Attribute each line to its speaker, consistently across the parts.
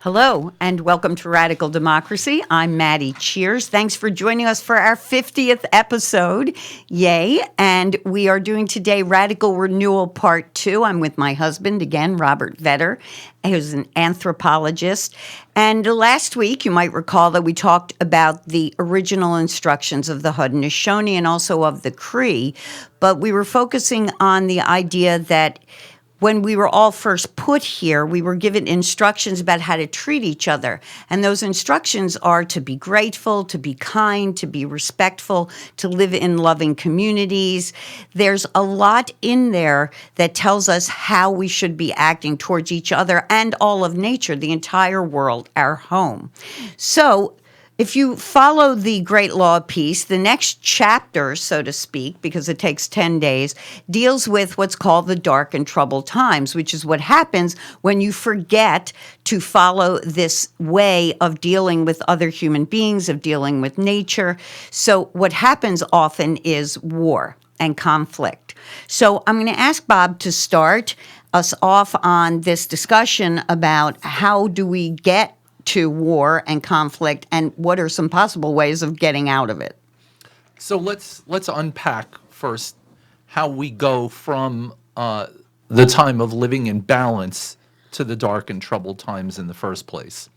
Speaker 1: Hello, and welcome to Radical Democracy. I'm Maddi. Cheers. Thanks for joining us for our 50th episode. Yay. And we are doing today Radical Renewal Part 2. I'm with my husband, again, Robert Vetter, who's an anthropologist. And last week, you might recall that we talked about the original instructions of the Haudenosaunee and also of the Cree, but we were focusing on the idea that when we were all first put here, we were given instructions about how to treat each other. And those instructions are to be grateful, to be kind, to be respectful, to live in loving communities. There's a lot in there that tells us how we should be acting towards each other and all of nature, the entire world, our home. So, if you follow the Great Law of Peace, the next chapter, so to speak, because it takes 10 days, deals with what's called the dark and troubled times, which is what happens when you forget to follow this way of dealing with other human beings, of dealing with nature. So what happens often is war and conflict. So I'm going to ask Bob to start us off on this discussion about how do we get to war and conflict, and what are some possible ways of getting out of it?
Speaker 2: So let's unpack first how we go from the time of living in balance to the dark and troubled times in the first place.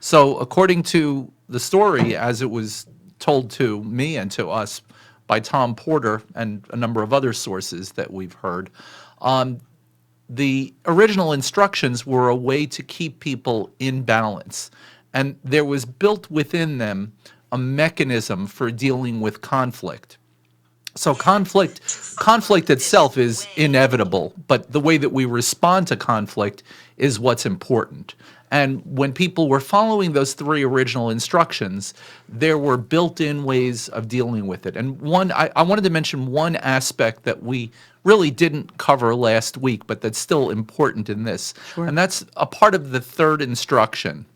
Speaker 2: So according to the story, as it was told to me and to us by Tom Porter and a number of other sources that we've heard, the original instructions were a way to keep people in balance. And there was built within them a mechanism for dealing with conflict. So conflict itself is inevitable, but the way that we respond to conflict is what's important. And when people were following those three original instructions, there were built-in ways of dealing with it. And I wanted to mention one aspect that we really didn't cover last week, but that's still important in this. Sure. And that's a part of the third instruction.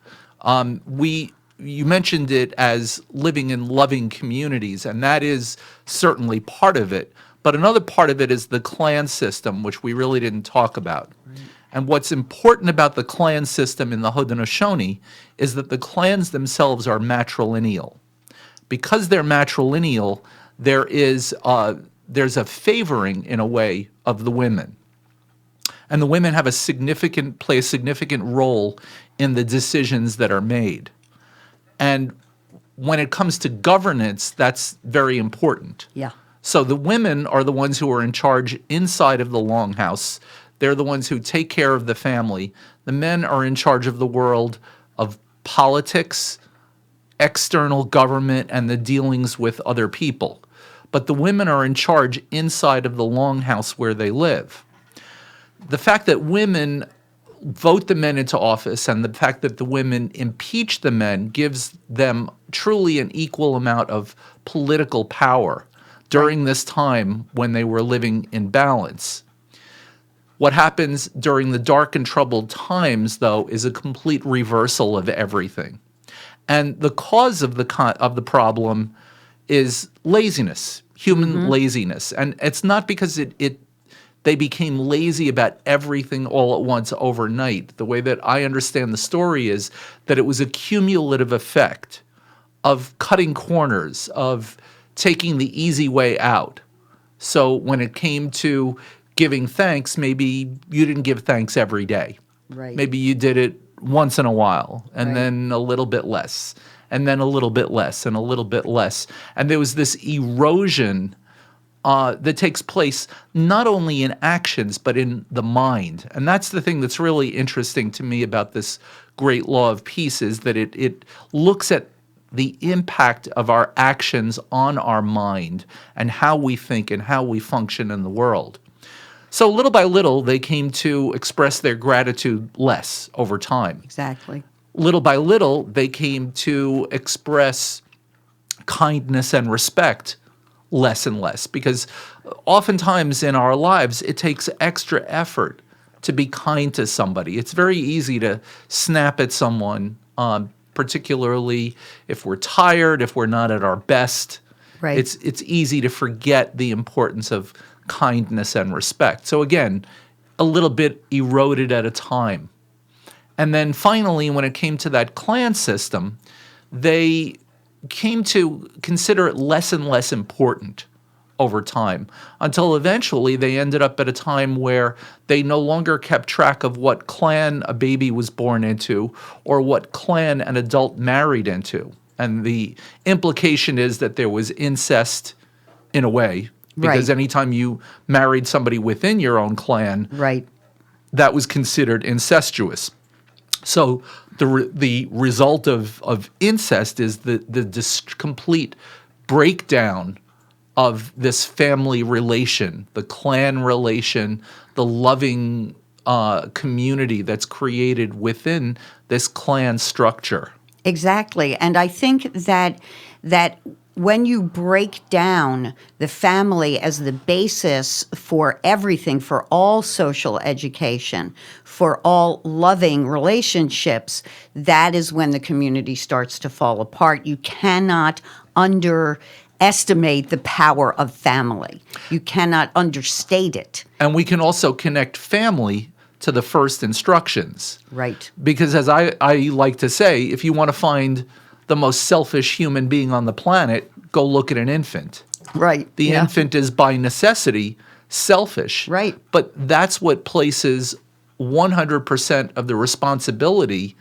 Speaker 2: You mentioned it as living in loving communities, and that is certainly part of it. But another part of it is the clan system, which we really didn't talk about. Right. And what's important about the clan system in the Haudenosaunee is that the clans themselves are matrilineal. Because they're matrilineal, there's a favoring, in a way, of the women. And the women play a significant role in the decisions that are made. And when it comes to governance, that's very important.
Speaker 1: Yeah.
Speaker 2: So the women are the ones who are in charge inside of the longhouse. They're the ones who take care of the family. The men are in charge of the world of politics, external government, and the dealings with other people. But the women are in charge inside of the longhouse where they live. The fact that women vote the men into office and the fact that the women impeach the men gives them truly an equal amount of political power during this time when they were living in balance. What happens during the dark and troubled times, though, is a complete reversal of everything. And the cause of the problem is laziness, human laziness. And it's not because they became lazy about everything all at once overnight. The way that I understand the story is that it was a cumulative effect of cutting corners, of taking the easy way out. So when it came to giving thanks, maybe you didn't give thanks every day.
Speaker 1: Right.
Speaker 2: Maybe you did it once in a while, and
Speaker 1: Right.
Speaker 2: then a little bit less, and then a little bit less, and a little bit less. And there was this erosion that takes place not only in actions, but in the mind. And that's the thing that's really interesting to me about this great law of peace, is that it looks at the impact of our actions on our mind and how we think and how we function in the world. So little by little, they came to express their gratitude less over time.
Speaker 1: Exactly.
Speaker 2: Little by little, they came to express kindness and respect less and less, because oftentimes in our lives, it takes extra effort to be kind to somebody. It's very easy to snap at someone, particularly if we're tired, if we're not at our best.
Speaker 1: Right.
Speaker 2: It's easy to forget the importance of kindness and respect. So again, a little bit eroded at a time. And then finally, when it came to that clan system, they came to consider it less and less important over time, until eventually they ended up at a time where they no longer kept track of what clan a baby was born into or what clan an adult married into. And the implication is that there was incest in a way, because
Speaker 1: Right.
Speaker 2: anytime you married somebody within your own clan,
Speaker 1: Right.
Speaker 2: that was considered incestuous. So the result of incest is the complete breakdown of this family relation, the clan relation, the loving community that's created within this clan structure.
Speaker 1: Exactly. And I think that when you break down the family as the basis for everything, for all social education, for all loving relationships, that is when the community starts to fall apart. You cannot underestimate the power of family. You cannot understate it.
Speaker 2: And we can also connect family to the first instructions.
Speaker 1: Right.
Speaker 2: Because as I like to say, if you want to find the most selfish human being on the planet, go look at an infant.
Speaker 1: Right.
Speaker 2: The
Speaker 1: Yeah.
Speaker 2: infant is by necessity selfish.
Speaker 1: Right.
Speaker 2: But that's what places 100% of the responsibility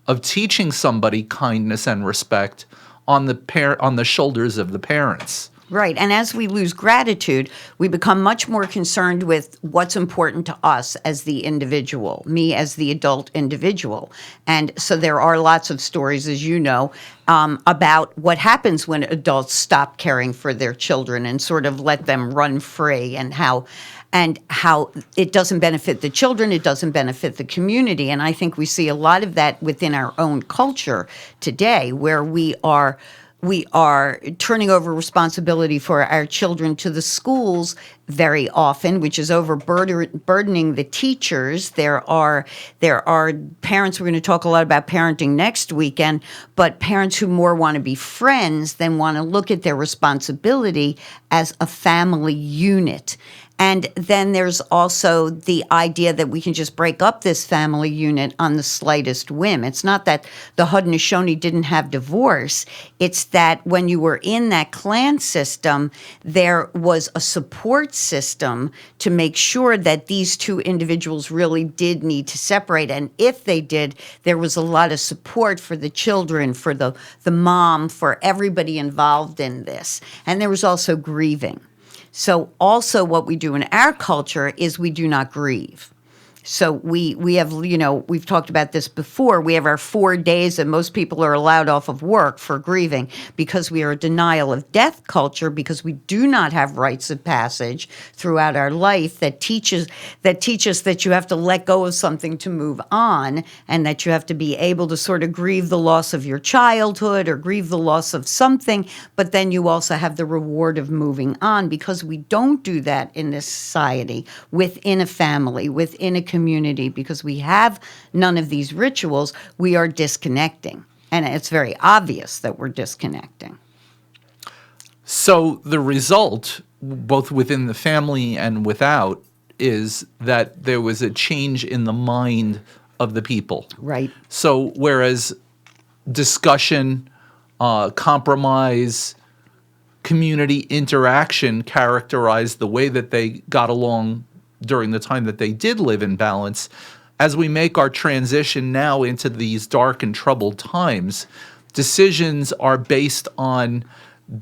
Speaker 2: of teaching somebody kindness and respect on the shoulders of the parents.
Speaker 1: Right. And as we lose gratitude, we become much more concerned with what's important to us as the individual, me as the adult individual. And so there are lots of stories, as you know, about what happens when adults stop caring for their children and sort of let them run free, and how it doesn't benefit the children, it doesn't benefit the community. And I think we see a lot of that within our own culture today, where we are turning over responsibility for our children to the schools very often, which is overburdening the teachers. There are parents, we're going to talk a lot about parenting next weekend, but parents who more want to be friends than want to look at their responsibility as a family unit. And then there's also the idea that we can just break up this family unit on the slightest whim. It's not that the Haudenosaunee didn't have divorce. It's that when you were in that clan system, there was a support system to make sure that these two individuals really did need to separate. And if they did, there was a lot of support for the children, for the mom, for everybody involved in this. And there was also grieving. So also what we do in our culture is we do not grieve. So we have, we've talked about this before. We have our 4 days that most people are allowed off of work for grieving, because we are a denial of death culture, because we do not have rites of passage throughout our life that teach us that you have to let go of something to move on, and that you have to be able to sort of grieve the loss of your childhood or grieve the loss of something, but then you also have the reward of moving on, because we don't do that in this society, within a family, within a community, because we have none of these rituals. We are disconnecting, and it's very obvious that we're disconnecting.
Speaker 2: So the result, both within the family and without, is that there was a change in the mind of the people.
Speaker 1: Right.
Speaker 2: So whereas discussion, compromise, community interaction characterized the way that they got along during the time that they did live in balance, as we make our transition now into these dark and troubled times, decisions are based on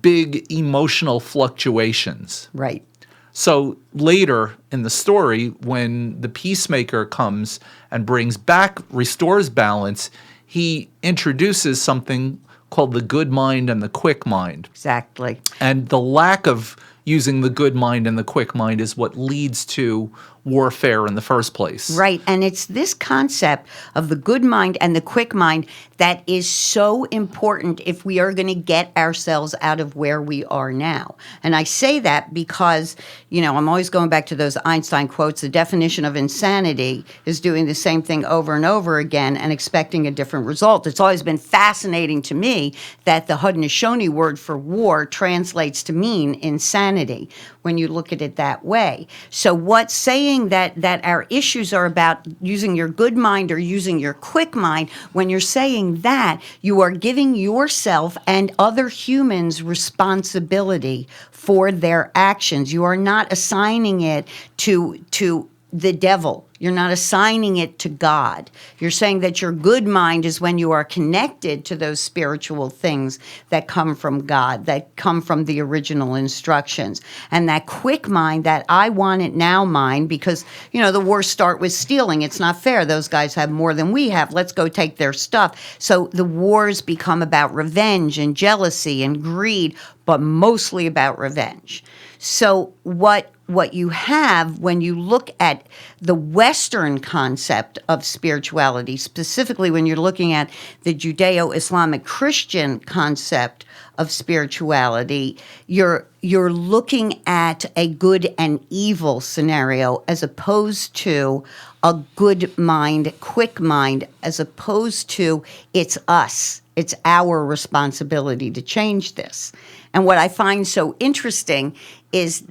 Speaker 2: big emotional fluctuations.
Speaker 1: Right.
Speaker 2: So later in the story, when the peacemaker comes and restores balance, he introduces something called the good mind and the quick mind.
Speaker 1: Exactly.
Speaker 2: And the lack of using the good mind and the quick mind is what leads to warfare in the first place.
Speaker 1: Right. And it's this concept of the good mind and the quick mind that is so important if we are going to get ourselves out of where we are now. And I say that because, I'm always going back to those Einstein quotes. The definition of insanity is doing the same thing over and over again and expecting a different result. It's always been fascinating to me that the Haudenosaunee word for war translates to mean insanity. insanity when you look at it that way. So what's saying that our issues are about using your good mind or using your quick mind, when you're saying that, you are giving yourself and other humans responsibility for their actions. You are not assigning it to the devil. You're not assigning it to God. You're saying that your good mind is when you are connected to those spiritual things that come from God, that come from the original instructions. And that quick mind, that I want it now mind, because, the wars start with stealing. It's not fair. Those guys have more than we have. Let's go take their stuff. So the wars become about revenge and jealousy and greed, but mostly about revenge. So what you have when you look at the Western concept of spirituality, specifically when you're looking at the Judeo-Islamic Christian concept of spirituality, you're looking at a good and evil scenario as opposed to a good mind, quick mind, as opposed to it's us. It's our responsibility to change this. And what I find so interesting is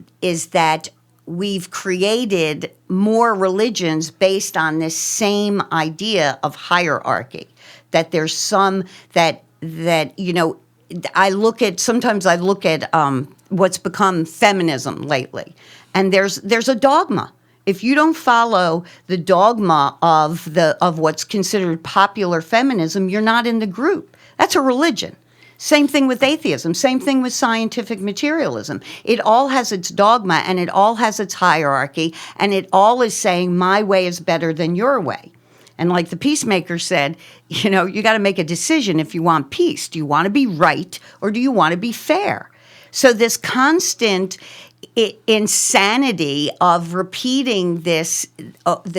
Speaker 1: that we've created more religions based on this same idea of hierarchy. That there's some that sometimes I look at what's become feminism lately, and there's a dogma. If you don't follow the dogma of what's considered popular feminism, you're not in the group. That's a religion. Same thing with atheism, same thing with scientific materialism. It all has its dogma and it all has its hierarchy, and it all is saying my way is better than your way. And like the peacemaker said, you got to make a decision if you want peace. Do you want to be right or do you want to be fair? So this constant insanity of repeating this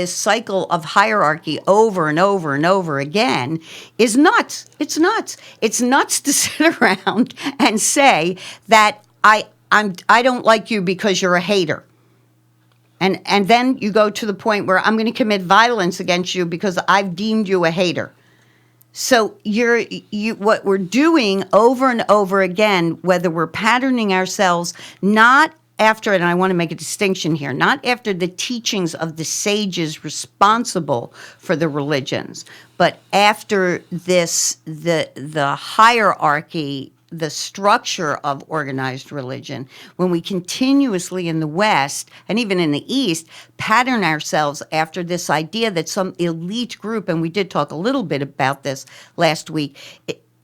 Speaker 1: cycle of hierarchy over and over and over again is nuts. It's nuts. It's nuts to sit around and say that I don't like you because you're a hater. And then you go to the point where I'm going to commit violence against you because I've deemed you a hater. So what we're doing over and over again, whether we're patterning ourselves not after, and I want to make a distinction here, not after the teachings of the sages responsible for the religions, but after the hierarchy, the structure of organized religion, when we continuously in the West and even in the East pattern ourselves after this idea that some elite group, and we did talk a little bit about this last week,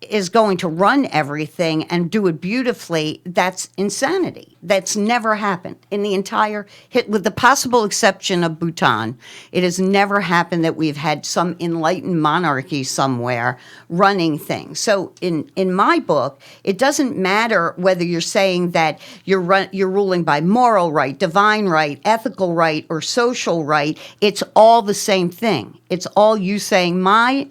Speaker 1: is going to run everything and do it beautifully. That's insanity. That's never happened in the entire, with the possible exception of Bhutan. It has never happened that we've had some enlightened monarchy somewhere running things. So in my book, it doesn't matter whether you're saying that you're ruling by moral right, divine right, ethical right, or social right. It's all the same thing. It's all you saying, my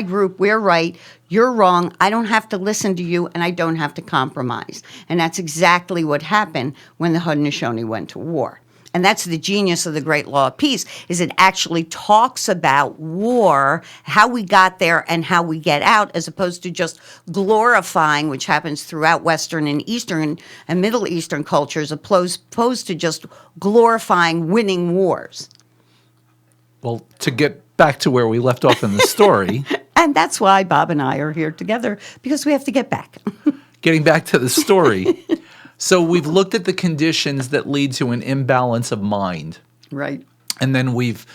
Speaker 1: group, we're right. You're wrong. I don't have to listen to you, and I don't have to compromise. And that's exactly what happened when the Haudenosaunee went to war. And that's the genius of the Great Law of Peace, is it actually talks about war, how we got there and how we get out, as opposed to just glorifying, which happens throughout Western and Eastern and Middle Eastern cultures, opposed to just glorifying winning wars.
Speaker 2: Well, to get back to where we left off in the story.
Speaker 1: And that's why Bob and I are here together, because we have to get back.
Speaker 2: Getting back to the story. So we've looked at the conditions that lead to an imbalance of mind.
Speaker 1: Right.
Speaker 2: And then we've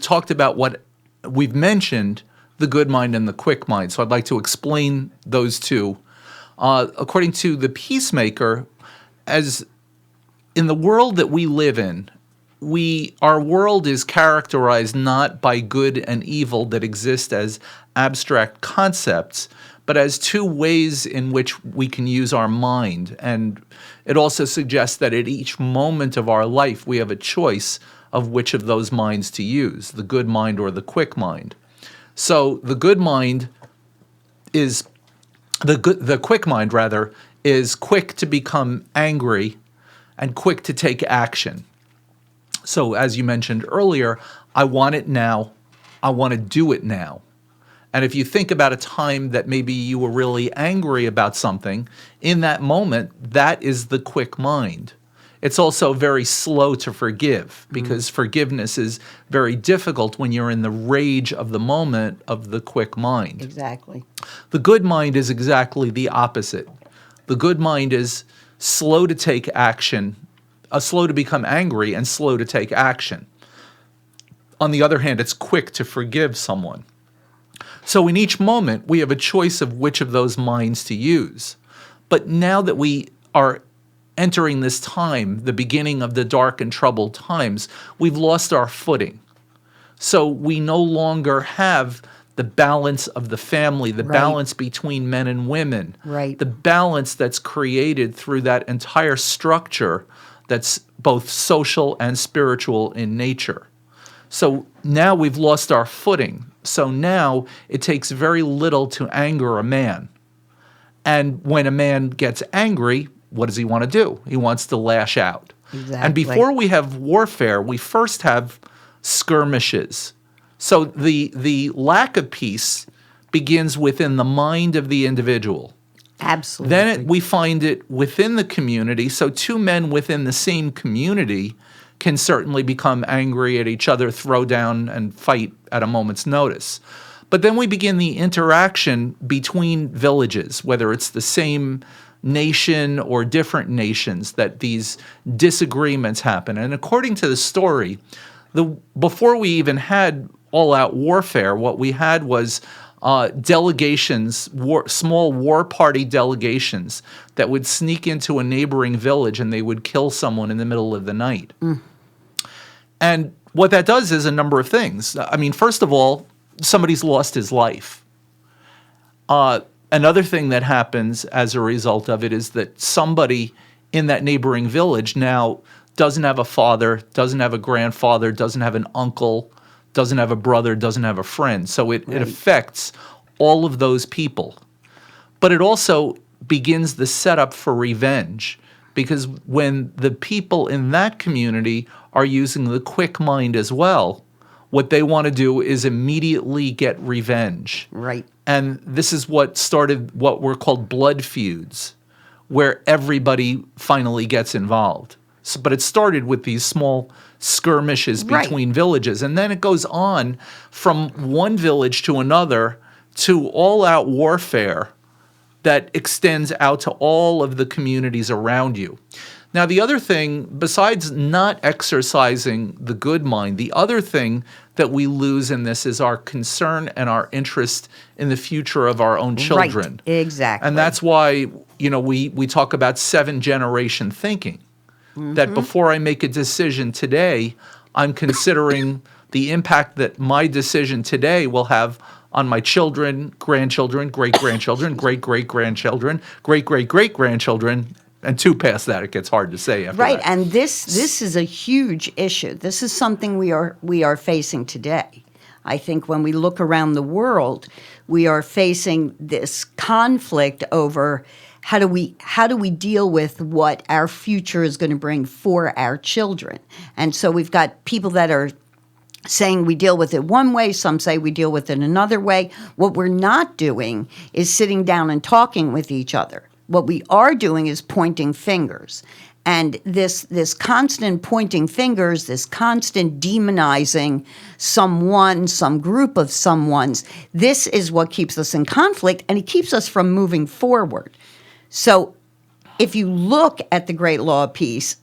Speaker 2: talked about what we've mentioned, the good mind and the quick mind. So I'd like to explain those two. According to the Peacemaker, as in the world that we live in, our world is characterized not by good and evil that exist as abstract concepts, but as two ways in which we can use our mind. And it also suggests that at each moment of our life, we have a choice of which of those minds to use, the good mind or the quick mind. So the good mind is, the quick mind rather, is quick to become angry and quick to take action. So as you mentioned earlier, I want it now. I want to do it now. And if you think about a time that maybe you were really angry about something, in that moment, that is the quick mind. It's also very slow to forgive because forgiveness is very difficult when you're in the rage of the moment of the quick mind.
Speaker 1: Exactly.
Speaker 2: The good mind is exactly the opposite. The good mind is slow to take action, slow to become angry, and slow to take action. On the other hand, it's quick to forgive someone. So in each moment, we have a choice of which of those minds to use. But now that we are entering this time, the beginning of the dark and troubled times, we've lost our footing. So we no longer have the balance of the family, the
Speaker 1: Right.
Speaker 2: balance between men and women,
Speaker 1: Right.
Speaker 2: the balance that's created through that entire structure that's both social and spiritual in nature. So now we've lost our footing. So now it takes very little to anger a man. And when a man gets angry, what does he want to do? He wants to lash out.
Speaker 1: Exactly.
Speaker 2: And before we have warfare, we first have skirmishes. So the lack of peace begins within the mind of the individual.
Speaker 1: Absolutely.
Speaker 2: Then we find it within the community. So two men within the same community can certainly become angry at each other, throw down, and fight at a moment's notice. But then we begin the interaction between villages, whether it's the same nation or different nations, that these disagreements happen. And according to the story, before we even had all-out warfare, what we had was delegations, small war party delegations that would sneak into a neighboring village and they would kill someone in the middle of the night. And what that does is a number of things. I mean, first of all, somebody's lost his life. Another thing that happens as a result of it is that somebody in that neighboring village now doesn't have a father, doesn't have a grandfather, doesn't have an uncle, doesn't have a brother, doesn't have a friend. So it affects all of those people. But it also begins the setup for revenge, because when the people in that community are using the quick mind as well, what they want to do is immediately get revenge.
Speaker 1: Right.
Speaker 2: And this is what started what were called blood feuds, where everybody finally gets involved. So, but it started with these small skirmishes
Speaker 1: Right.
Speaker 2: between villages. And then it goes on from one village to another to all-out warfare that extends out to all of the communities around you. Now, the other thing, besides not exercising the good mind, the other thing that we lose in this is our concern and our interest in the future of our own children.
Speaker 1: Right. Exactly.
Speaker 2: And that's why, we talk about 7-generation thinking. That before I make a decision today, I'm considering the impact that my decision today will have on my children, grandchildren, great-grandchildren, great-great-grandchildren, great-great-great-grandchildren, and two past that. It gets hard to say after
Speaker 1: Right,
Speaker 2: that.
Speaker 1: and this is a huge issue. This is something we are facing today. I think when we look around the world, we are facing this conflict over how do we deal with what our future is going to bring for our children. And so we've got people that are saying we deal with it one way, some say we deal with it another way. What we're not doing is sitting down and talking with each other. What we are doing is pointing fingers. And this constant pointing fingers, this constant demonizing someone, some group of someones, this is what keeps us in conflict, and it keeps us from moving forward. So if you look at the Great Law of Peace,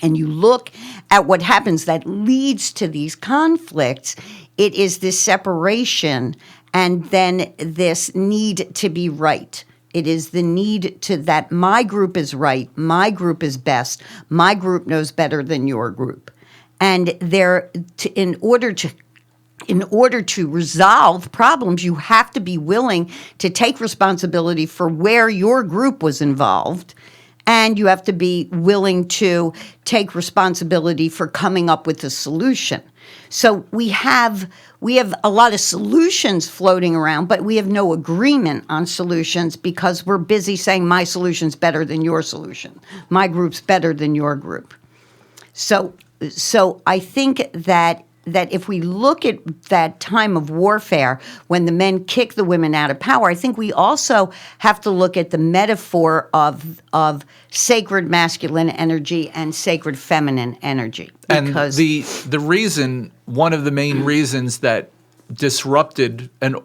Speaker 1: and you look at what happens that leads to these conflicts, it is this separation and then this need to be right. It is the need to that my group is right, my group is best, my group knows better than your group. And in order to resolve problems, you have to be willing to take responsibility for where your group was involved. And you have to be willing to take responsibility for coming up with a solution. So we have a lot of solutions floating around, but we have no agreement on solutions because we're busy saying my solution's better than your solution. My group's better than your group. So I think that that if we look at that time of warfare when the men kick the women out of power, I think we also have to look at the metaphor of sacred masculine energy and sacred feminine energy.
Speaker 2: And
Speaker 1: Because
Speaker 2: the reason, one of the main reasons that disrupted, and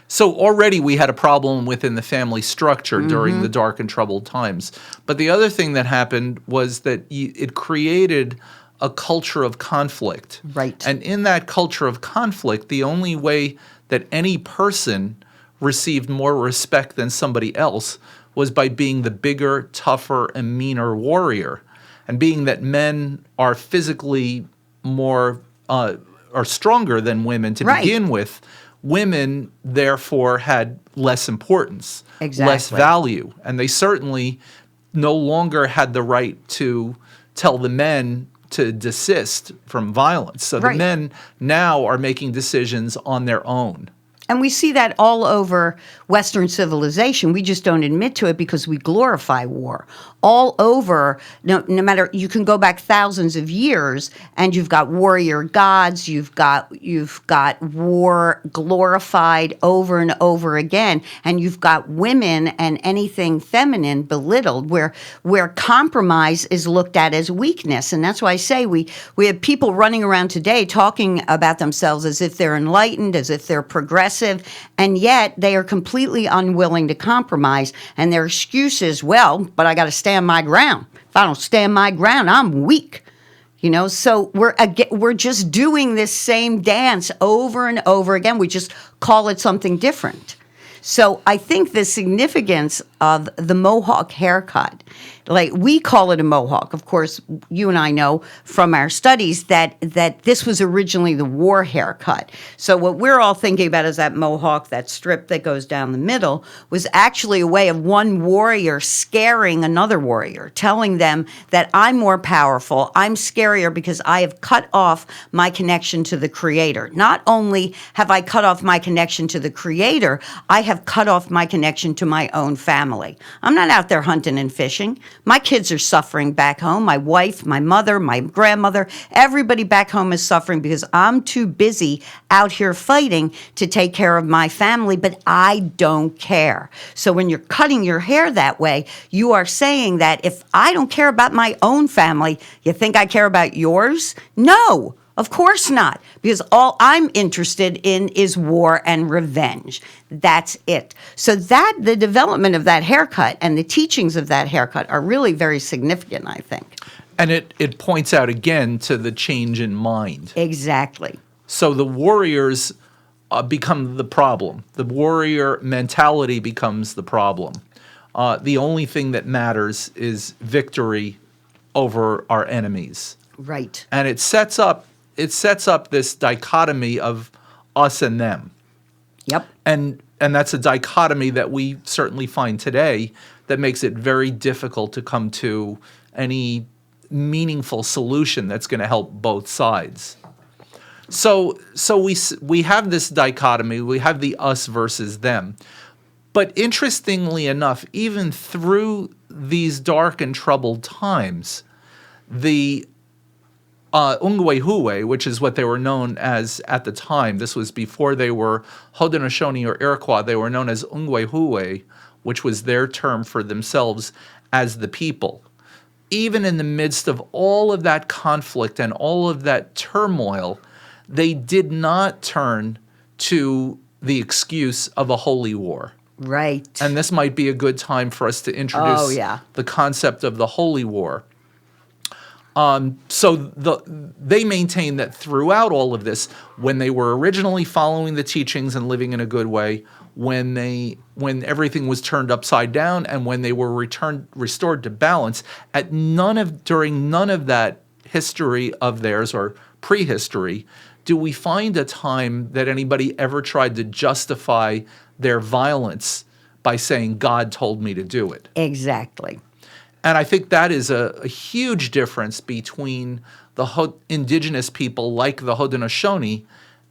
Speaker 2: so already we had a problem within the family structure during the dark and troubled times. But the other thing that happened was that it created a culture of conflict.
Speaker 1: Right.
Speaker 2: And in that culture of conflict, the only way that any person received more respect than somebody else was by being the bigger, tougher, and meaner warrior. And being that men are physically more, are stronger than women to
Speaker 1: Right.
Speaker 2: begin with, women therefore had less importance, less
Speaker 1: Exactly.
Speaker 2: value. And they certainly no longer had the right to tell the men to desist from violence. So the
Speaker 1: Right.
Speaker 2: men now are making decisions on their own.
Speaker 1: And we see that all over Western civilization. We just don't admit to it because we glorify war. All over, no matter, you can go back thousands of years and you've got warrior gods, you've got war glorified over and over again, and you've got women and anything feminine belittled, where compromise is looked at as weakness. And that's why I say we have people running around today talking about themselves as if they're enlightened, as if they're progressive, and yet they are completely unwilling to compromise. And their excuse is, well, but I got to stand my ground. If I don't stand my ground, I'm weak. So we're just doing this same dance over and over again. We just call it something different. So I think the significance of the Mohawk haircut, like we call it a Mohawk. Of course, you and I know from our studies that this was originally the war haircut. So what we're all thinking about is that Mohawk, that strip that goes down the middle, was actually a way of one warrior scaring another warrior, telling them that I'm more powerful, I'm scarier because I have cut off my connection to the Creator. Not only have I cut off my connection to the Creator, I have cut off my connection to my own family. I'm not out there hunting and fishing. My kids are suffering back home. My wife, my mother, my grandmother, everybody back home is suffering because I'm too busy out here fighting to take care of my family, but I don't care. So when you're cutting your hair that way, you are saying that if I don't care about my own family, you think I care about yours? No. Of course not, because all I'm interested in is war and revenge. That's it. So the development of that haircut and the teachings of that haircut are really very significant, I think.
Speaker 2: And it points out again to the change in mind.
Speaker 1: Exactly.
Speaker 2: So the warriors become the problem. The warrior mentality becomes the problem. The only thing that matters is victory over our enemies.
Speaker 1: Right.
Speaker 2: And it sets up this dichotomy of us and them.
Speaker 1: Yep.
Speaker 2: And that's a dichotomy that we certainly find today that makes it very difficult to come to any meaningful solution that's going to help both sides. So we have this dichotomy, we have the us versus them. But interestingly enough, even through these dark and troubled times, the Ungwe-Huwe, which is what they were known as at the time. This was before they were Haudenosaunee or Iroquois. They were known as Ungwe-Huwe, which was their term for themselves as the people. Even in the midst of all of that conflict and all of that turmoil, they did not turn to the excuse of a holy war.
Speaker 1: Right.
Speaker 2: And this might be a good time for us to introduce the concept of the holy war. So they maintain that throughout all of this, when they were originally following the teachings and living in a good way, when everything was turned upside down, and when they were restored to balance, during none of that history of theirs or prehistory, do we find a time that anybody ever tried to justify their violence by saying God told me to do it.
Speaker 1: Exactly.
Speaker 2: And I think that is a huge difference between the indigenous people like the Haudenosaunee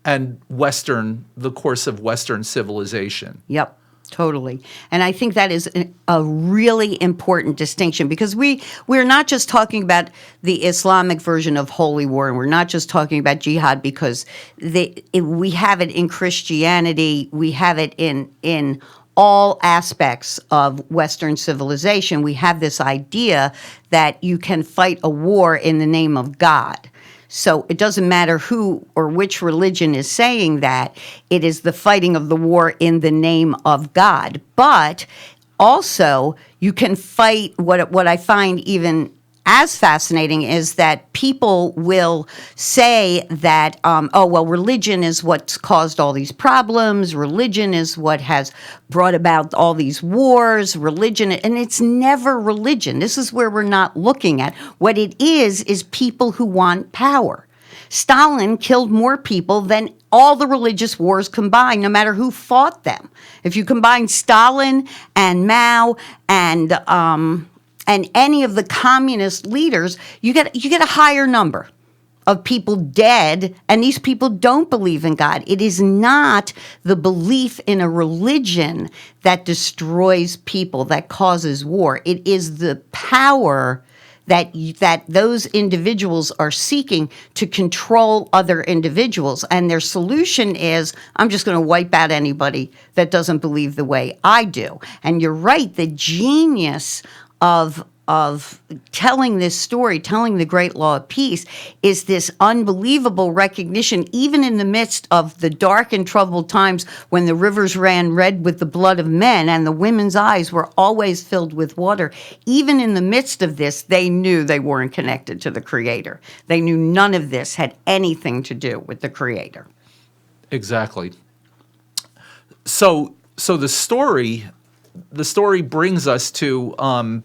Speaker 2: and the course of Western civilization.
Speaker 1: Yep. Totally. And I think that is a really important distinction, because we're not just talking about the Islamic version of holy war, and we're not just talking about jihad, because we have it in Christianity, we have it in all aspects of Western civilization. We have this idea that you can fight a war in the name of God. So it doesn't matter who or which religion is saying that. It is the fighting of the war in the name of God. But also, you can fight. What I find even as fascinating is that people will say that, oh, well, religion is what's caused all these problems. Religion is what has brought about all these wars. Religion, and it's never religion. This is where we're not looking at. What it is people who want power. Stalin killed more people than all the religious wars combined, no matter who fought them. If you combine Stalin and Mao and any of the communist leaders, you get a higher number of people dead, and these people don't believe in God. It is not the belief in a religion that destroys people, that causes war. It is the power that those individuals are seeking to control other individuals. And their solution is, I'm just going to wipe out anybody that doesn't believe the way I do. And you're right, the genius of telling this story, telling the great law of peace, is this unbelievable recognition, even in the midst of the dark and troubled times when the rivers ran red with the blood of men and the women's eyes were always filled with water. Even in the midst of this, they knew they weren't connected to the Creator. They knew none of this had anything to do with the Creator.
Speaker 2: Exactly. So the story brings us to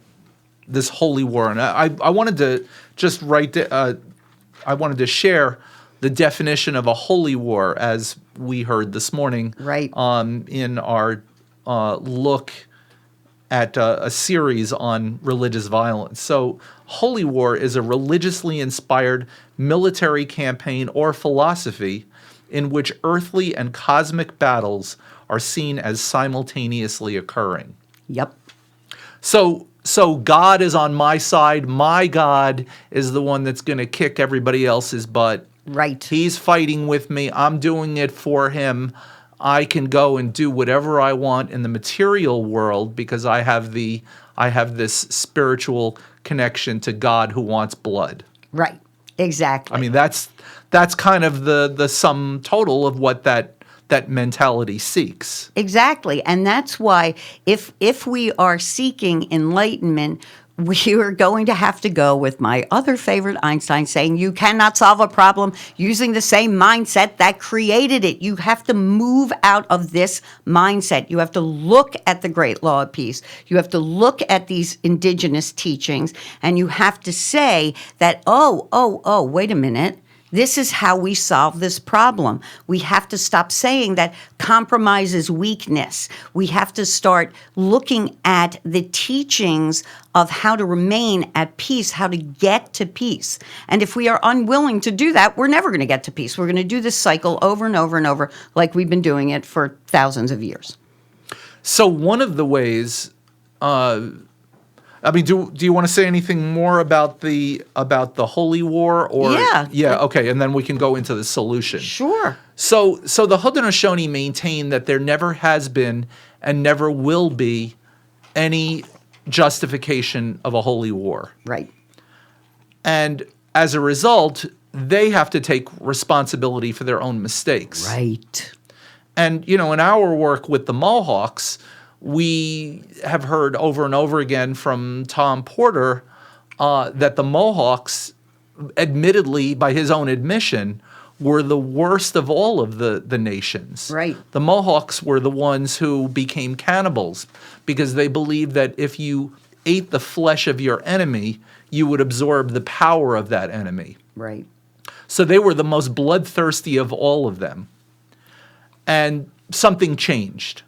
Speaker 2: this holy war, and I wanted to just I wanted to share the definition of a holy war as we heard this morning,
Speaker 1: right?
Speaker 2: In our look at a series on religious violence. So, holy war is a religiously inspired military campaign or philosophy in which earthly and cosmic battles are seen as simultaneously occurring.
Speaker 1: Yep.
Speaker 2: So God is on my side. My God is the one that's going to kick everybody else's butt.
Speaker 1: Right.
Speaker 2: He's fighting with me. I'm doing it for him. I can go and do whatever I want in the material world because I have this spiritual connection to God who wants blood.
Speaker 1: Right. Exactly.
Speaker 2: I mean, that's kind of the sum total of what that mentality seeks.
Speaker 1: Exactly. And that's why if we are seeking enlightenment, we are going to have to go with my other favorite, Einstein, saying you cannot solve a problem using the same mindset that created it. You have to move out of this mindset. You have to look at the great law of peace. You have to look at these indigenous teachings, and you have to say that, oh, wait a minute. This is how we solve this problem. We have to stop saying that compromise is weakness. We have to start looking at the teachings of how to remain at peace, how to get to peace. And if we are unwilling to do that, we're never going to get to peace. We're going to do this cycle over and over and over like we've been doing it for thousands of years.
Speaker 2: So one of the ways I mean, do you want to say anything more about the holy war, or
Speaker 1: yeah,
Speaker 2: okay, and then we can go into the solution.
Speaker 1: Sure.
Speaker 2: So the Haudenosaunee maintain that there never has been and never will be any justification of a holy war.
Speaker 1: Right.
Speaker 2: And as a result, they have to take responsibility for their own mistakes.
Speaker 1: Right.
Speaker 2: And in our work with the Mohawks, we have heard over and over again from Tom Porter that the Mohawks, admittedly, by his own admission, were the worst of all of the nations.
Speaker 1: Right.
Speaker 2: The Mohawks were the ones who became cannibals because they believed that if you ate the flesh of your enemy, you would absorb the power of that enemy.
Speaker 1: Right.
Speaker 2: So they were the most bloodthirsty of all of them. And something changed.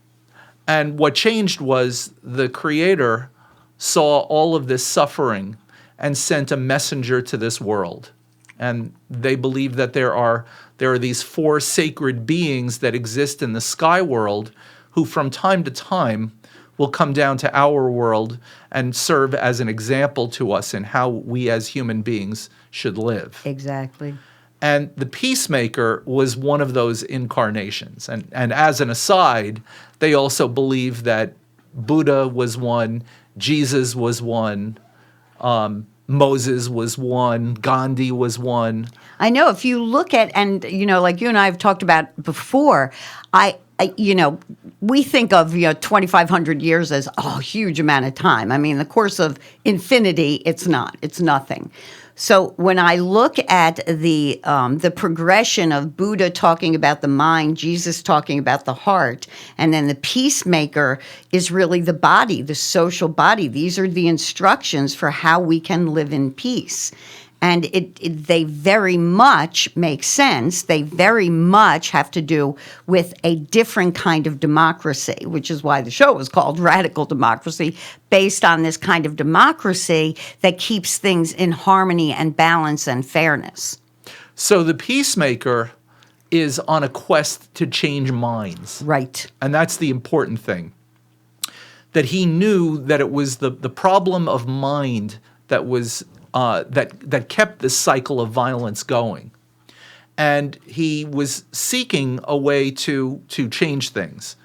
Speaker 2: And what changed was the Creator saw all of this suffering and sent a messenger to this world. And they believe that there are these four sacred beings that exist in the sky world who from time to time will come down to our world and serve as an example to us in how we as human beings should live.
Speaker 1: Exactly.
Speaker 2: And the peacemaker was one of those incarnations. And as an aside, they also believe that Buddha was one, Jesus was one, Moses was one, Gandhi was one.
Speaker 1: I know if you look at, and like you and I have talked about before, we think of 2,500 years as a huge amount of time. I mean, the course of infinity, it's not. It's nothing. So when I look at the progression of Buddha talking about the mind, Jesus talking about the heart, and then the peacemaker is really the body, the social body. These are the instructions for how we can live in peace. And they very much make sense. They very much have to do with a different kind of democracy, which is why the show was called Radical Democracy, based on this kind of democracy that keeps things in harmony and balance and fairness.
Speaker 2: So the peacemaker is on a quest to change minds.
Speaker 1: Right.
Speaker 2: And that's the important thing. That he knew that it was the problem of mind that was that kept this cycle of violence going. And he was seeking a way to change things.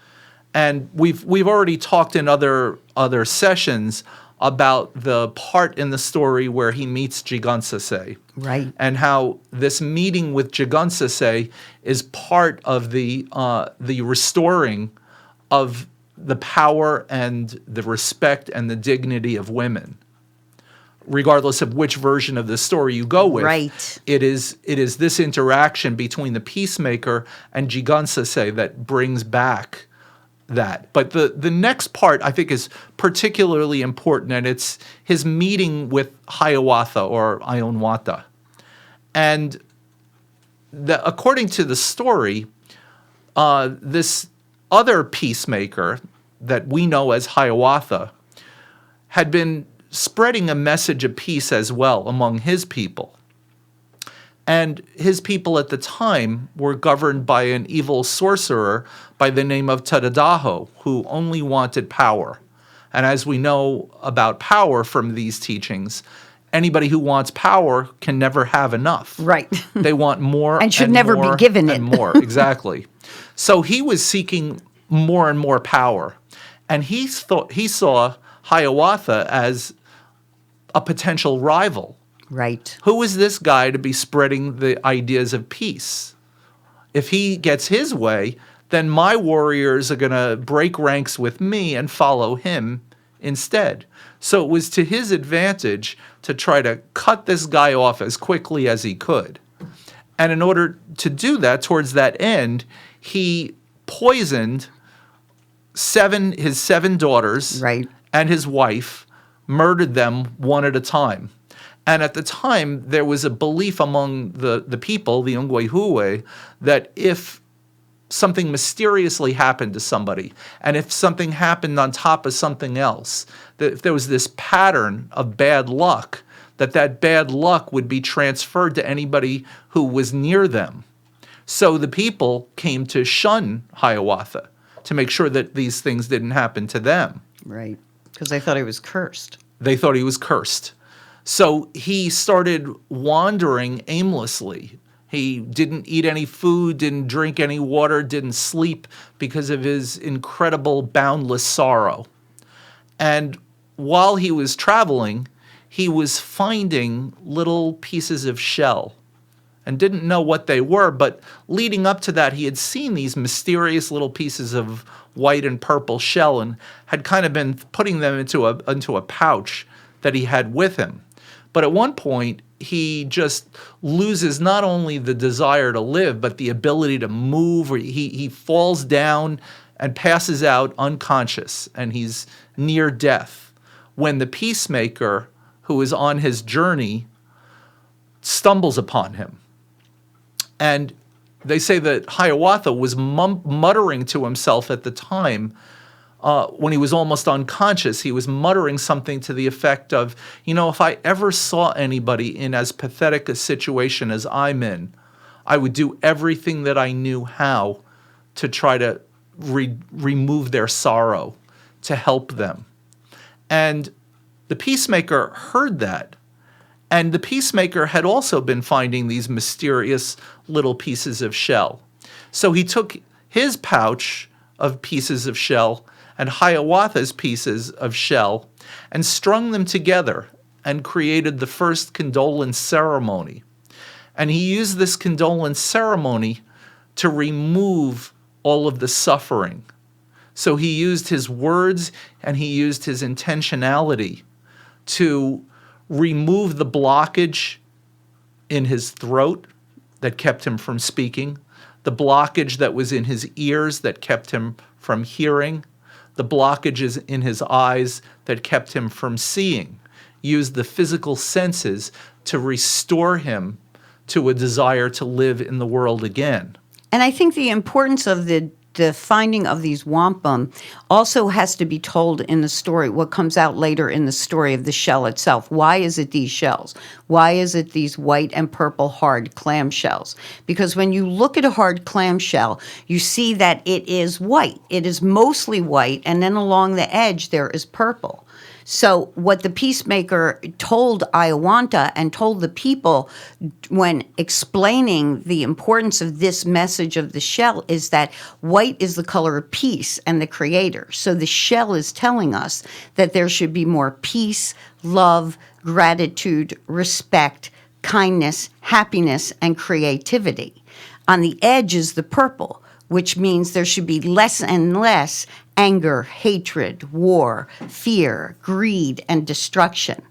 Speaker 2: And we've already talked in other sessions about the part in the story where he meets Jigansase.
Speaker 1: Right.
Speaker 2: And how this meeting with Jigansase is part of the restoring of the power and the respect and the dignity of women. Regardless of which version of the story you go with,
Speaker 1: right.
Speaker 2: it is this interaction between the peacemaker and Jigansase that brings back that. But the next part I think is particularly important, and it's his meeting with Hiawatha or Ionwata. And according to the story, this other peacemaker that we know as Hiawatha had been spreading a message of peace as well among his people. And his people at the time were governed by an evil sorcerer by the name of Tadadaho, who only wanted power. And as we know about power from these teachings, anybody who wants power can never have enough.
Speaker 1: Right.
Speaker 2: They want more
Speaker 1: and should never be given it.
Speaker 2: And more, exactly. So he was seeking more and more power. And he saw Hiawatha as a potential rival.
Speaker 1: Right.
Speaker 2: Who is this guy to be spreading the ideas of peace? If he gets his way, then my warriors are going to break ranks with me and follow him instead. So it was to his advantage to try to cut this guy off as quickly as he could. And in order to do that, towards that end, he poisoned his seven daughters
Speaker 1: right.
Speaker 2: and his wife, murdered them one at a time. And at the time, there was a belief among the people, the Ungwehue, that if something mysteriously happened to somebody, and if something happened on top of something else, that if there was this pattern of bad luck, that bad luck would be transferred to anybody who was near them. So the people came to shun Hiawatha to make sure that these things didn't happen to them.
Speaker 1: Right. Because they thought he was cursed.
Speaker 2: They thought he was cursed. So he started wandering aimlessly. He didn't eat any food, didn't drink any water, didn't sleep because of his incredible, boundless sorrow. And while he was traveling, he was finding little pieces of shell and didn't know what they were. But leading up to that, he had seen these mysterious little pieces of white and purple shell and had kind of been putting them into a pouch that he had with him. But at one point, he just loses not only the desire to live, but the ability to move. Or he falls down and passes out unconscious, and he's near death when the peacemaker, who is on his journey, stumbles upon him. And they say that Hiawatha was muttering to himself at the time, when he was almost unconscious. He was muttering something to the effect of, if I ever saw anybody in as pathetic a situation as I'm in, I would do everything that I knew how to try to remove their sorrow, to help them. And the peacemaker heard that. And the peacemaker had also been finding these mysterious little pieces of shell. So he took his pouch of pieces of shell and Hiawatha's pieces of shell and strung them together and created the first condolence ceremony. And he used this condolence ceremony to remove all of the suffering. So he used his words and he used his intentionality to remove the blockage in his throat that kept him from speaking, the blockage that was in his ears that kept him from hearing, the blockages in his eyes that kept him from seeing. Used the physical senses to restore him to a desire to live in the world again.
Speaker 1: And I think the importance of the finding of these wampum also has to be told in the story, what comes out later in the story of the shell itself. Why is it these shells? Why is it these white and purple hard clam shells? Because when you look at a hard clam shell, you see that it is white. It is mostly white, and then along the edge there is purple. So what the peacemaker told Iowanta and told the people when explaining the importance of this message of the shell is that white is the color of peace and the creator. So the shell is telling us that there should be more peace, love, gratitude, respect, kindness, happiness, and creativity. On the edge is the purple, which means there should be less and less anger, hatred, war, fear, greed, and destruction.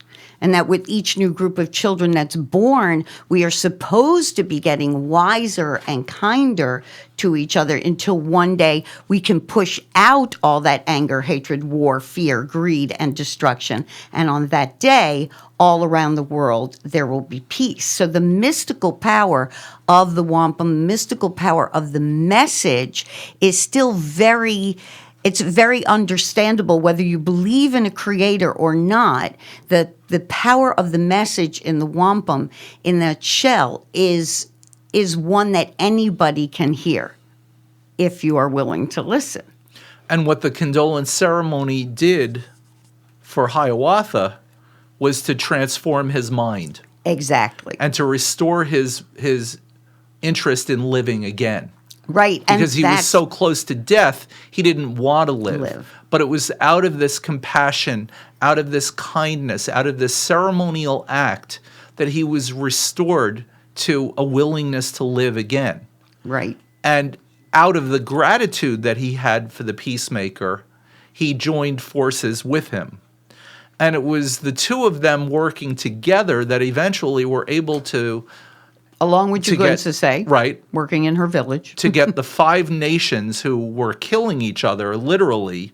Speaker 1: And that with each new group of children that's born, we are supposed to be getting wiser and kinder to each other until one day we can push out all that anger, hatred, war, fear, greed, and destruction. And on that day, all around the world, there will be peace. So the mystical power of the wampum, mystical power of the message is still it's very understandable whether you believe in a creator or not. The power of the message in the wampum, in that shell, is one that anybody can hear if you are willing to listen.
Speaker 2: And what the condolence ceremony did for Hiawatha was to transform his mind.
Speaker 1: Exactly.
Speaker 2: And to restore his interest in living again.
Speaker 1: Right.
Speaker 2: Because he was so close to death, he didn't want to live. But it was out of this compassion, out of this kindness, out of this ceremonial act that he was restored to a willingness to live again.
Speaker 1: Right.
Speaker 2: And out of the gratitude that he had for the peacemaker, he joined forces with him. And it was the two of them working together that eventually were able to,
Speaker 1: along with you're going to say,
Speaker 2: right,
Speaker 1: working in her village,
Speaker 2: to get the 5 nations who were killing each other, literally,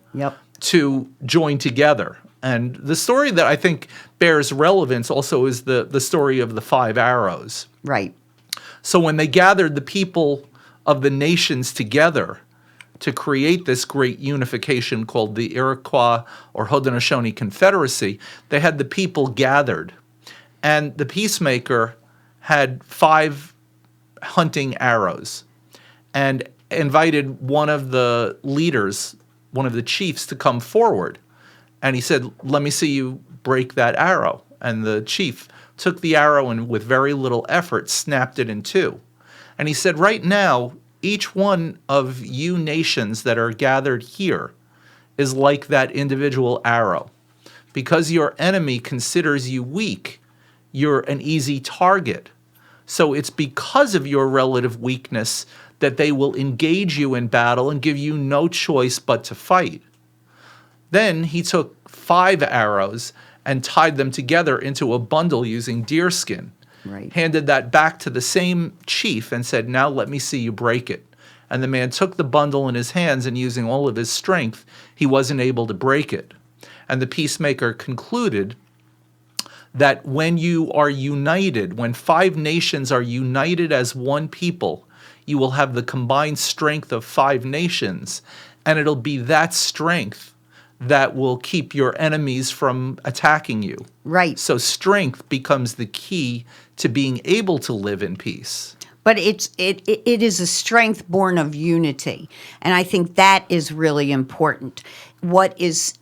Speaker 2: to join together. And the story that I think bears relevance also is the story of the 5 arrows.
Speaker 1: Right.
Speaker 2: So when they gathered the people of the nations together to create this great unification called the Iroquois or Haudenosaunee Confederacy, they had the people gathered. And the peacemaker had 5 hunting arrows and invited one of the leaders, one of the chiefs, to come forward. And he said, "Let me see you break that arrow." And the chief took the arrow and with very little effort snapped it in 2. And he said, "Right now, each one of you nations that are gathered here is like that individual arrow. Because your enemy considers you weak, you're an easy target. So it's because of your relative weakness that they will engage you in battle and give you no choice but to fight." Then he took 5 arrows and tied them together into a bundle using deerskin.
Speaker 1: Right.
Speaker 2: Handed that back to the same chief and said, "Now let me see you break it." And the man took the bundle in his hands, and using all of his strength, he wasn't able to break it. And the peacemaker concluded that when you are united, when 5 nations are united as one people, you will have the combined strength of 5 nations, and it'll be that strength that will keep your enemies from attacking you.
Speaker 1: Right.
Speaker 2: So strength becomes the key to being able to live in peace.
Speaker 1: But it is a strength born of unity, and I think that is really important. What is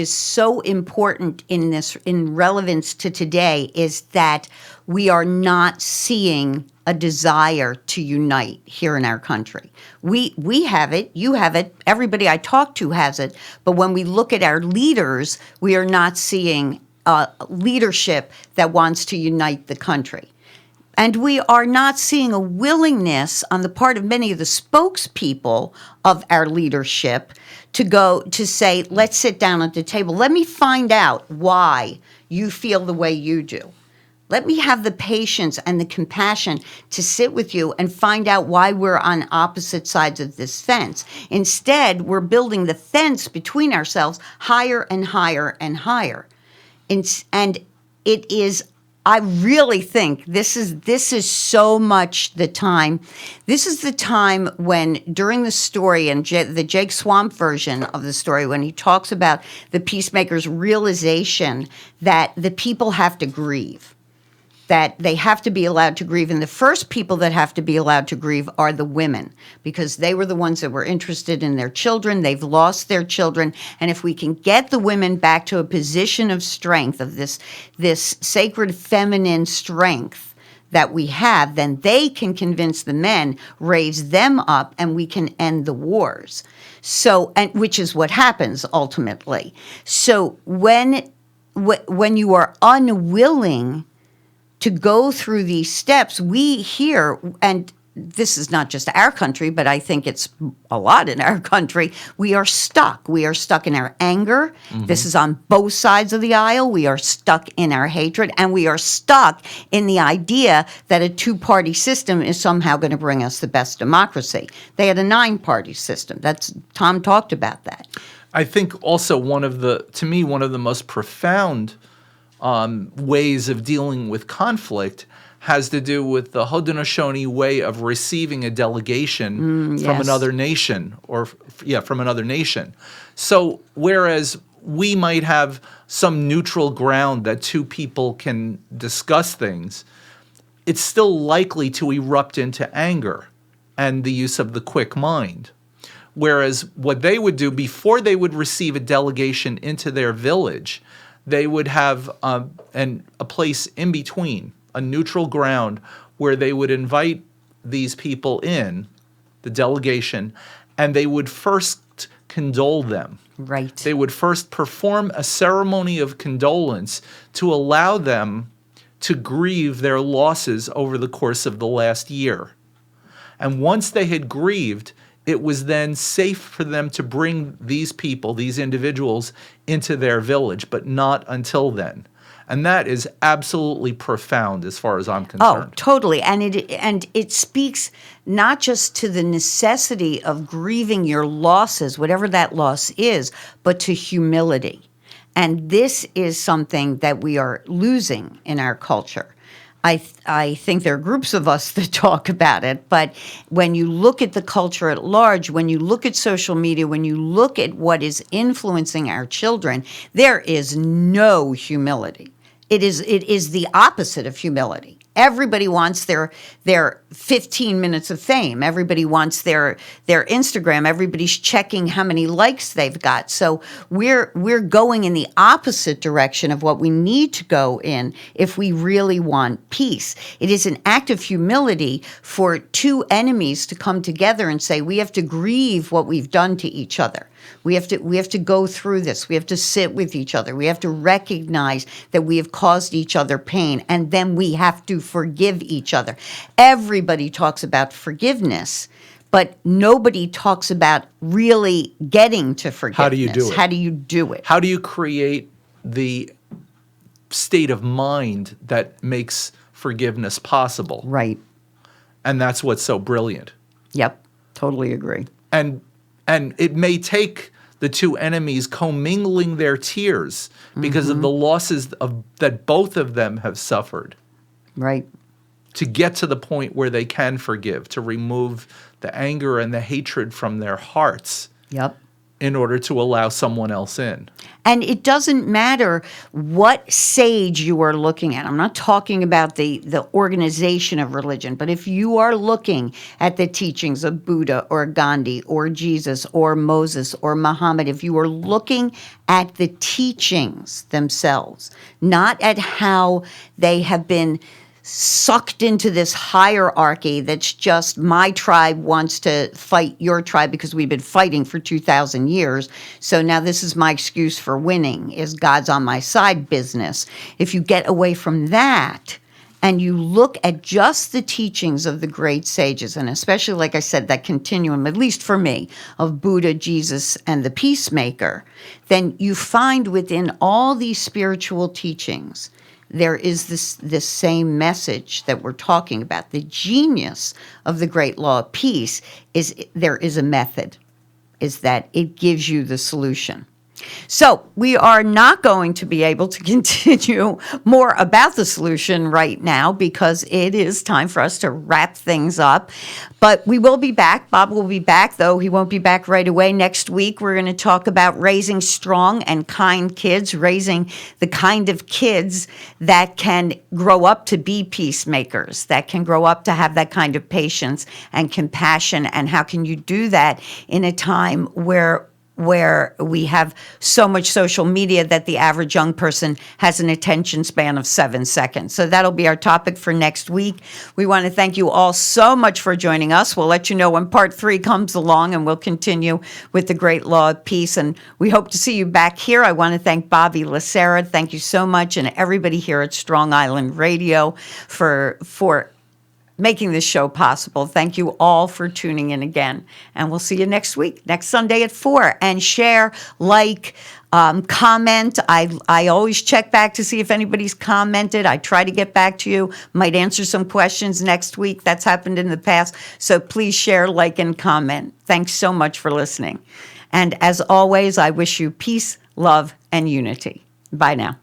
Speaker 1: so important in relevance to today is that we are not seeing a desire to unite here in our country. We have it, you have it, everybody I talk to has it, but when we look at our leaders, we are not seeing leadership that wants to unite the country. And we are not seeing a willingness on the part of many of the spokespeople of our leadership to say, let's sit down at the table. Let me find out why you feel the way you do. Let me have the patience and the compassion to sit with you and find out why we're on opposite sides of this fence. Instead, we're building the fence between ourselves higher and higher and higher. And it is, I really think this is so much the time. This is the time when, during the story, and the Jake Swamp version of the story, when he talks about the peacemaker's realization that the people have to grieve, that they have to be allowed to grieve. And the first people that have to be allowed to grieve are the women, because they were the ones that were interested in their children. They've lost their children. And if we can get the women back to a position of strength, of this sacred feminine strength that we have, then they can convince the men, raise them up, and we can end the wars. So, and which is what happens ultimately. So when you are unwilling to go through these steps, we here, and this is not just our country, but I think it's a lot in our country, we are stuck. We are stuck in our anger. Mm-hmm. This is on both sides of the aisle. We are stuck in our hatred, and we are stuck in the idea that a two-party system is somehow going to bring us the best democracy. They had a 9-party system. Tom talked about that.
Speaker 2: I think also one of the most profound ways of dealing with conflict has to do with the Haudenosaunee way of receiving a delegation from another nation, from another nation. So whereas we might have some neutral ground that two people can discuss things, it's still likely to erupt into anger and the use of the quick mind. Whereas what they would do before they would receive a delegation into their village, they would have a place in between, a neutral ground, where they would invite these people in, the delegation, and they would first condole them.
Speaker 1: Right.
Speaker 2: They would first perform a ceremony of condolence to allow them to grieve their losses over the course of the last year. And once they had grieved, it was then safe for them to bring these people, these individuals, into their village, but not until then. And that is absolutely profound as far as I'm concerned.
Speaker 1: Oh, totally. And it speaks not just to the necessity of grieving your losses, whatever that loss is, but to humility. And this is something that we are losing in our culture. I think there are groups of us that talk about it, but when you look at the culture at large, when you look at social media, when you look at what is influencing our children, there is no humility. It is the opposite of humility. Everybody wants their 15 minutes of fame. Everybody wants their Instagram. Everybody's checking how many likes they've got. So we're going in the opposite direction of what we need to go in if we really want peace. It is an act of humility for two enemies to come together and say, we have to grieve what we've done to each other. We have to go through this. We have to sit with each other. We have to recognize that we have caused each other pain, and then we have to forgive each other. Everybody talks about forgiveness, but nobody talks about really getting to forgiveness.
Speaker 2: How do you do it?
Speaker 1: How do you do it?
Speaker 2: How do you create the state of mind that makes forgiveness possible?
Speaker 1: Right.
Speaker 2: And that's what's so brilliant.
Speaker 1: Yep. Totally agree.
Speaker 2: And it may take the two enemies commingling their tears because of the losses that both of them have suffered.
Speaker 1: Right.
Speaker 2: To get to the point where they can forgive, to remove the anger and the hatred from their hearts.
Speaker 1: Yep.
Speaker 2: in order to allow someone else in.
Speaker 1: And it doesn't matter what sage you are looking at. I'm not talking about the organization of religion, but if you are looking at the teachings of Buddha or Gandhi or Jesus or Moses or Muhammad, if you are looking at the teachings themselves, not at how they have been sucked into this hierarchy that's just my tribe wants to fight your tribe because we've been fighting for 2,000 years. So now this is my excuse for winning, is God's on my side business. If you get away from that and you look at just the teachings of the great sages, and especially, like I said, that continuum, at least for me, of Buddha, Jesus, and the peacemaker, then you find within all these spiritual teachings there is this same message that we're talking about. The genius of the great law of peace is there is a method, is that it gives you the solution. So we are not going to be able to continue more about the solution right now because it is time for us to wrap things up. But we will be back. Bob will be back, though he won't be back right away. Next week, we're going to talk about raising strong and kind kids, raising the kind of kids that can grow up to be peacemakers, that can grow up to have that kind of patience and compassion. And how can you do that in a time where we have so much social media that the average young person has an attention span of 7 seconds. So that'll be our topic for next week. We want to thank you all so much for joining us. We'll let you know when part 3 comes along, and we'll continue with the great law of peace. And we hope to see you back here. I want to thank Bobby Lacera. Thank you so much, and everybody here at Strong Island Radio for making this show possible. Thank you all for tuning in again. And we'll see you next week, next Sunday at 4. And share, like, comment. I always check back to see if anybody's commented. I try to get back to you. Might answer some questions next week. That's happened in the past. So please share, like, and comment. Thanks so much for listening. And as always, I wish you peace, love, and unity. Bye now.